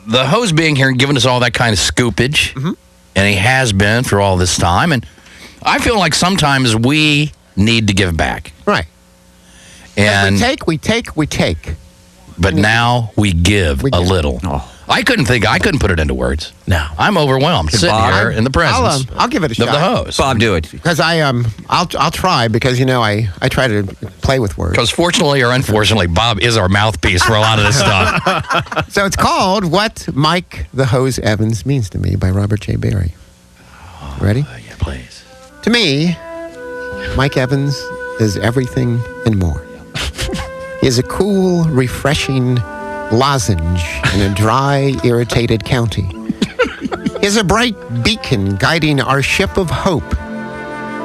the hose being here and giving us all that kind of scoopage, and he has been for all this time, and I feel like sometimes we need to give back. Right. And we take. But now we give a little. Oh. I couldn't put it into words. No. I'm overwhelmed sitting here in the presence I'll give it a shot. of the hose. Bob, do it. Because I'll try because, I try to play with words. Because fortunately or unfortunately, Bob is our mouthpiece for a lot of this stuff. So it's called What Mike the Hose Evans Means to Me by Robert J. Berry. Ready? Yeah, please. To me, Mike Evans is everything and more. He is a cool, refreshing lozenge in a dry, irritated county. He is a bright beacon guiding our ship of hope,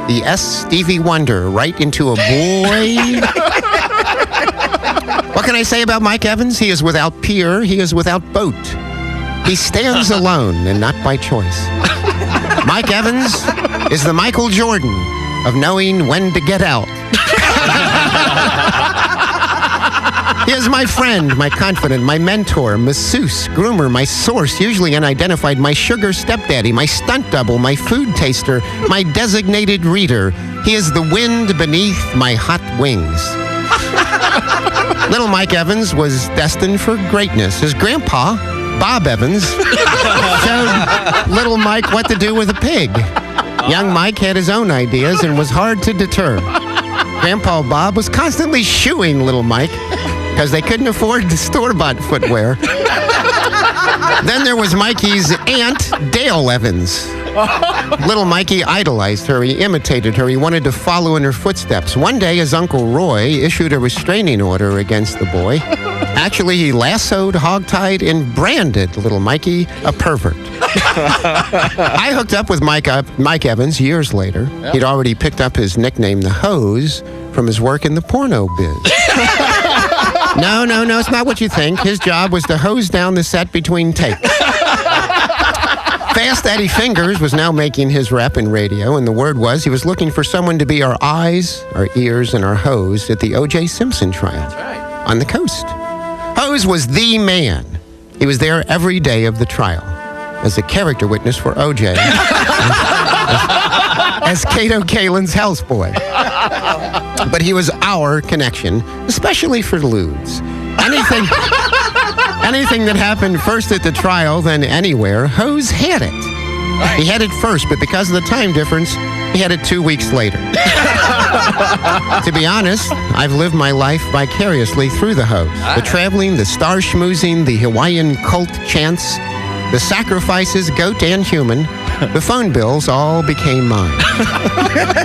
the S. Stevie Wonder, right into a boy. What can I say about Mike Evans? He is without peer. He is without boat. He stands alone and not by choice. Mike Evans is the Michael Jordan of knowing when to get out. He is my friend, my confidant, my mentor, masseuse, groomer, my source, usually unidentified, my sugar stepdaddy, my stunt double, my food taster, my designated reader. He is the wind beneath my hot wings. Little Mike Evans was destined for greatness. His grandpa, Bob Evans, showed little Mike what to do with a pig. Young Mike had his own ideas and was hard to deter. Grandpa Bob was constantly shooing little Mike because they couldn't afford the store-bought footwear. Then there was Mikey's aunt, Dale Evans. Little Mikey idolized her. He imitated her. He wanted to follow in her footsteps. One day, his Uncle Roy issued a restraining order against the boy. Actually, he lassoed, hogtied, and branded little Mikey a pervert. I hooked up with Mike Evans years later. Yep. He'd already picked up his nickname, the Hose, from his work in the porno biz. No, it's not what you think. His job was to hose down the set between takes. Fast Daddy Fingers was now making his rep in radio, and the word was he was looking for someone to be our eyes, our ears, and our hose at the OJ Simpson trial on the coast. Hose was the man. He was there every day of the trial as a character witness for OJ, as Kato Kalin's houseboy. But he was our connection, especially for lewds. Anything that happened first at the trial, then anywhere, Hose had it. Right. He had it first, but because of the time difference, he had it 2 weeks later. To be honest, I've lived my life vicariously through the Hose. The traveling, the star schmoozing, the Hawaiian cult chants, the sacrifices, goat and human, the phone bills all became mine.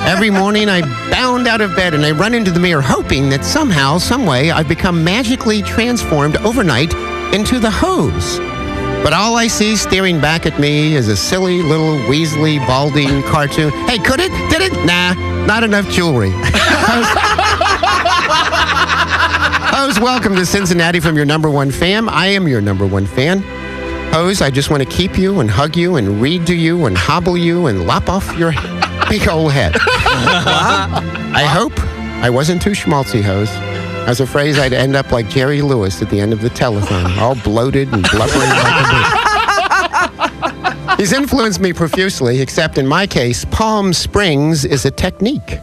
Every morning I bound out of bed and I run into the mirror hoping that somehow, someway, I've become magically transformed overnight into the Hose. But all I see staring back at me is a silly little Weasley balding cartoon. Hey, could it? Did it? Nah, not enough jewelry. Hose, welcome to Cincinnati from your number one fan. I am your number one fan. Hose, I just want to keep you and hug you and read to you and hobble you and lop off your big old head. I hope I wasn't too schmaltzy, Hose. I was afraid I'd end up like Jerry Lewis at the end of the telethon, all bloated and blubbering like a bee. He's influenced me profusely, except in my case, Palm Springs is a technique.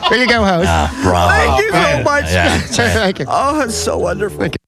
There you go, Hose. Bravo. Thank you so much. Yeah. Thank you. Oh, it's so wonderful. Thank you.